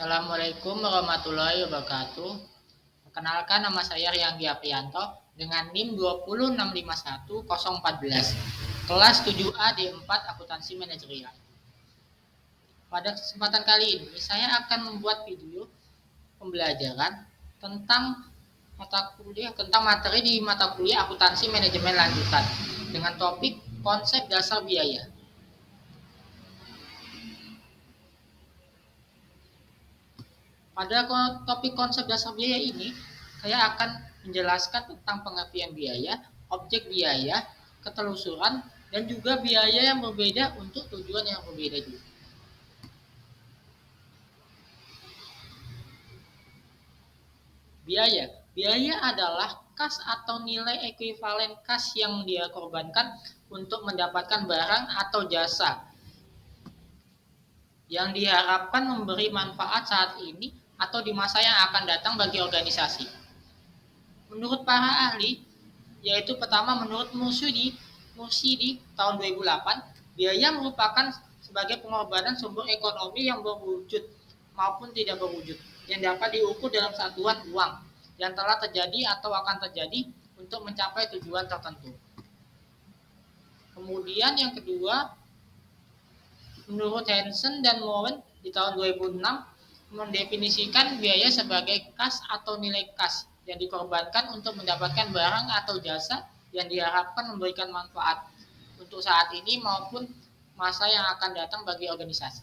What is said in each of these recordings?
Assalamualaikum warahmatullahi wabarakatuh. Perkenalkan, nama saya Riyanggi Aprianto dengan NIM 20651 kelas 7A D4 Akuntansi Manajerial. Pada kesempatan kali ini saya akan membuat video pembelajaran tentang materi di mata kuliah Akuntansi Manajemen Lanjutan dengan topik konsep dasar biaya. Pada topik konsep dasar biaya ini, saya akan menjelaskan tentang pengertian biaya, objek biaya, ketelusuran, dan juga biaya yang berbeda untuk tujuan yang berbeda juga. Biaya adalah kas atau nilai ekuivalen kas yang dia korbankan untuk mendapatkan barang atau jasa yang diharapkan memberi manfaat saat ini atau di masa yang akan datang bagi organisasi. Menurut para ahli, yaitu pertama menurut Mursi di tahun 2008, biaya merupakan sebagai pengorbanan sumber ekonomi yang berwujud maupun tidak berwujud, yang dapat diukur dalam satuan uang yang telah terjadi atau akan terjadi untuk mencapai tujuan tertentu. Kemudian yang kedua, menurut Hansen dan Moen di tahun 2006 mendefinisikan biaya sebagai kas atau nilai kas yang dikorbankan untuk mendapatkan barang atau jasa yang diharapkan memberikan manfaat untuk saat ini maupun masa yang akan datang bagi organisasi.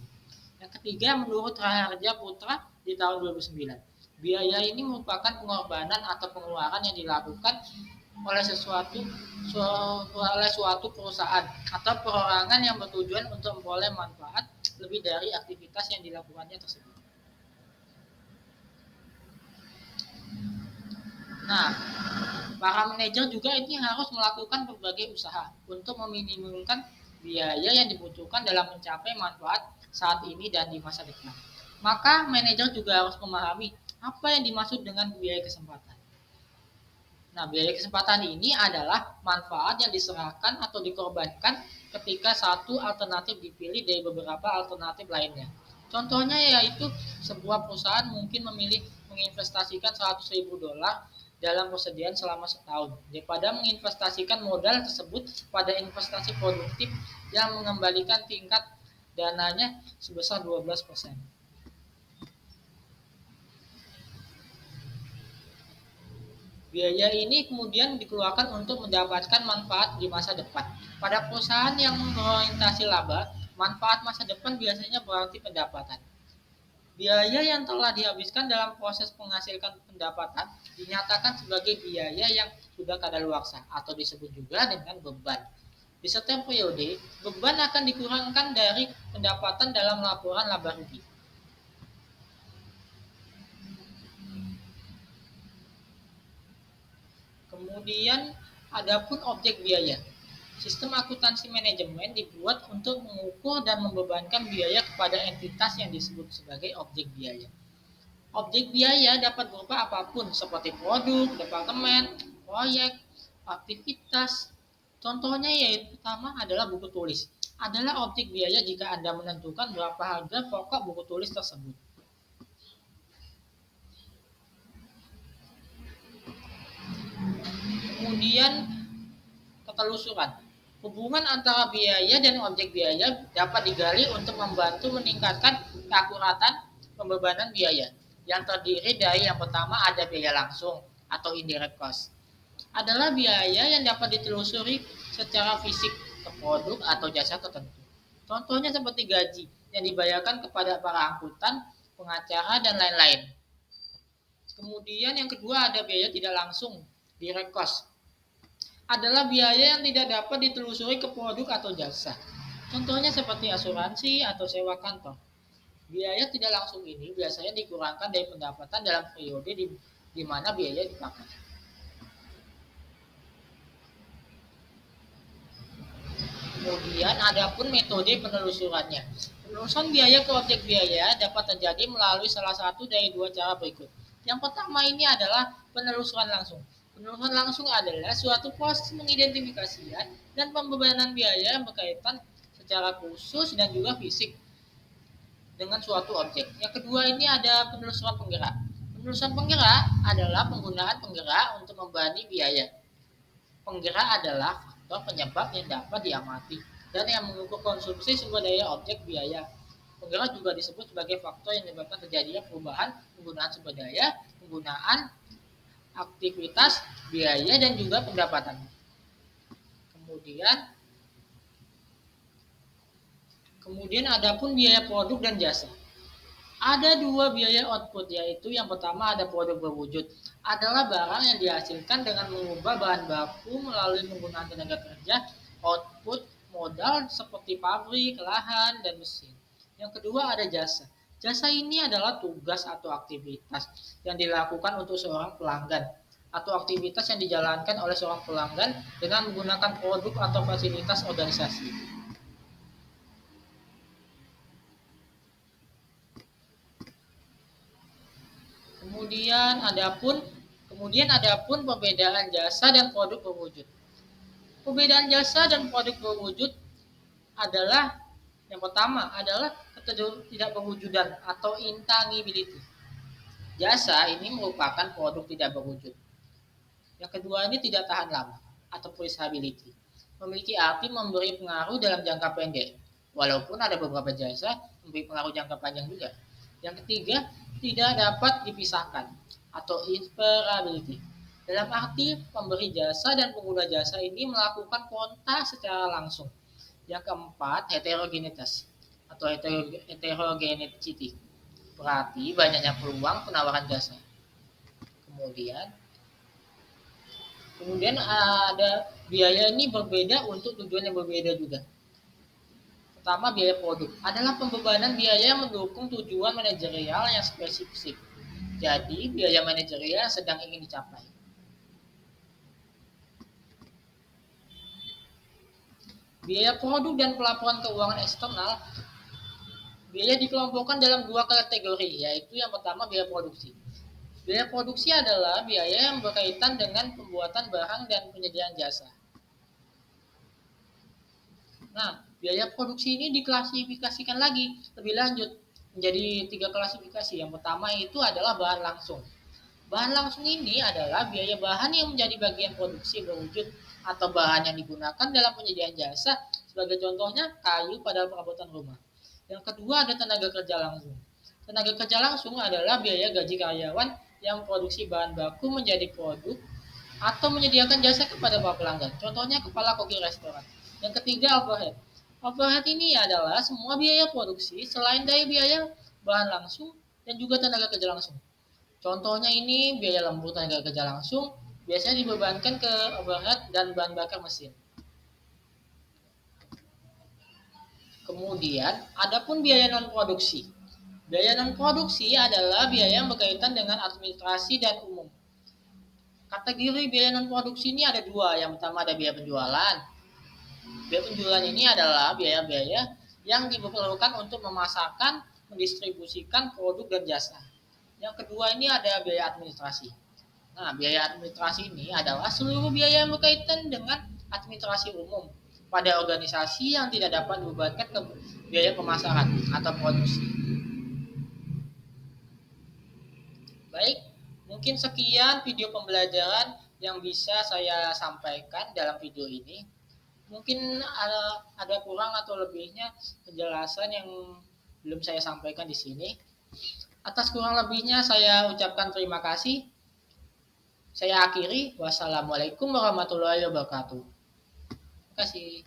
Yang ketiga, menurut Raharja Putra di tahun 2009, biaya ini merupakan pengorbanan atau pengeluaran yang dilakukan oleh suatu perusahaan atau perorangan yang bertujuan untuk memperoleh manfaat lebih dari aktivitas yang dilakukannya tersebut. Nah, para manajer juga ini harus melakukan berbagai usaha untuk meminimumkan biaya yang dibutuhkan dalam mencapai manfaat saat ini dan di masa depan. Maka manajer juga harus memahami apa yang dimaksud dengan biaya kesempatan. Nah, biaya kesempatan ini adalah manfaat yang diserahkan atau dikorbankan ketika satu alternatif dipilih dari beberapa alternatif lainnya. Contohnya yaitu sebuah perusahaan mungkin memilih menginvestasikan $100.000 dalam persediaan selama setahun daripada menginvestasikan modal tersebut pada investasi produktif yang mengembalikan tingkat dananya sebesar 12%. Biaya ini kemudian dikeluarkan untuk mendapatkan manfaat di masa depan. Pada perusahaan yang berorientasi laba, manfaat masa depan biasanya berarti pendapatan. Biaya yang telah dihabiskan dalam proses menghasilkan pendapatan dinyatakan sebagai biaya yang sudah kadaluarsa atau disebut juga dengan beban. Di setiap periode, beban akan dikurangkan dari pendapatan dalam laporan laba rugi. Kemudian, adapun objek biaya. Sistem akuntansi manajemen dibuat untuk mengukur dan membebankan biaya kepada entitas yang disebut sebagai objek biaya. Objek biaya dapat berupa apapun seperti produk, departemen, proyek, aktivitas. Contohnya yaitu pertama adalah buku tulis. Adalah objek biaya jika Anda menentukan berapa harga pokok buku tulis tersebut. Kemudian ketelusuran. Hubungan antara biaya dan objek biaya dapat digali untuk membantu meningkatkan keakuratan pembebanan biaya yang terdiri dari yang pertama ada biaya langsung atau indirect cost. Adalah biaya yang dapat ditelusuri secara fisik ke produk atau jasa tertentu. Contohnya seperti gaji yang dibayarkan kepada para angkutan, pengacara, dan lain-lain. Kemudian yang kedua ada biaya tidak langsung, direct cost. Adalah biaya yang tidak dapat ditelusuri ke produk atau jasa. Contohnya seperti asuransi atau sewa kantor. Biaya tidak langsung ini biasanya dikurangkan dari pendapatan dalam periode di mana biaya dipakai. Kemudian adapun metode penelusurannya. Penelusuran biaya ke objek biaya dapat terjadi melalui salah satu dari dua cara berikut. Yang pertama ini adalah penelusuran langsung. Penelusuran langsung adalah suatu proses mengidentifikasikan dan pembebanan biaya yang berkaitan secara khusus dan juga fisik dengan suatu objek. Yang kedua ini ada penelusuran penggerak. Penelusuran penggerak adalah penggunaan penggerak untuk membebani biaya. Penggerak adalah faktor penyebab yang dapat diamati dan yang mengukur konsumsi sumber daya objek biaya. Penggerak juga disebut sebagai faktor yang menyebabkan terjadinya perubahan penggunaan sumber daya, penggunaan aktivitas, biaya, dan juga pendapatan. Kemudian, ada pun biaya produk dan jasa. Ada dua biaya output, yaitu yang pertama ada produk berwujud. Adalah barang yang dihasilkan dengan mengubah bahan baku melalui penggunaan tenaga kerja, output modal seperti pabrik, lahan, dan mesin. Yang kedua ada jasa. Jasa ini adalah tugas atau aktivitas yang dilakukan untuk seorang pelanggan atau aktivitas yang dijalankan oleh seorang pelanggan dengan menggunakan produk atau fasilitas organisasi. Kemudian adapun perbedaan jasa dan produk berwujud. Perbedaan jasa dan produk berwujud adalah yang pertama adalah tidak berwujudan atau intangibility. Jasa ini merupakan produk tidak berwujud. Yang kedua ini tidak tahan lama atau perishability. Memiliki arti memberi pengaruh dalam jangka pendek. Walaupun ada beberapa jasa memberi pengaruh jangka panjang juga. Yang ketiga, tidak dapat dipisahkan atau interoperability. Dalam arti pemberi jasa dan pengguna jasa ini melakukan kontak secara langsung. Yang keempat, heterogenitas atau heterogeneity. Berarti banyaknya peluang penawaran jasa. Kemudian ada biaya ini berbeda untuk tujuan yang berbeda juga. Pertama, biaya produk adalah pembebanan biaya yang mendukung tujuan manajerial yang spesifik. Jadi, biaya manajerial sedang ingin dicapai. Biaya produk dan pelaporan keuangan eksternal. Biaya dikelompokkan dalam dua kategori, yaitu yang pertama biaya produksi. Biaya produksi adalah biaya yang berkaitan dengan pembuatan barang dan penyediaan jasa. Nah, biaya produksi ini diklasifikasikan lagi lebih lanjut menjadi 3 klasifikasi. Yang pertama itu adalah bahan langsung. Bahan langsung ini adalah biaya bahan yang menjadi bagian produksi berwujud atau bahan yang digunakan dalam penyediaan jasa, sebagai contohnya kayu pada perabotan rumah. Yang kedua ada tenaga kerja langsung. Tenaga kerja langsung adalah biaya gaji karyawan yang memproduksi bahan baku menjadi produk atau menyediakan jasa kepada para pelanggan. Contohnya kepala koki restoran. Yang ketiga overhead. Overhead ini adalah semua biaya produksi selain dari biaya bahan langsung dan juga tenaga kerja langsung. Contohnya ini biaya lembur tenaga kerja langsung biasanya dibebankan ke overhead dan bahan bakar mesin. Kemudian, adapun biaya non produksi. Biaya non produksi adalah biaya yang berkaitan dengan administrasi dan umum. Kategori biaya non produksi ini ada dua. Yang pertama ada biaya penjualan. Biaya penjualan ini adalah biaya-biaya yang diperlukan untuk memasarkan, mendistribusikan produk dan jasa. Yang kedua ini ada biaya administrasi. Nah, biaya administrasi ini adalah seluruh biaya yang berkaitan dengan administrasi umum pada organisasi yang tidak dapat dibebankan ke biaya pemasaran atau produksi. Baik, mungkin sekian video pembelajaran yang bisa saya sampaikan dalam video ini. Mungkin ada kurang atau lebihnya penjelasan yang belum saya sampaikan di sini. Atas kurang lebihnya saya ucapkan terima kasih. Saya akhiri. Wassalamualaikum warahmatullahi wabarakatuh. Terima kasih.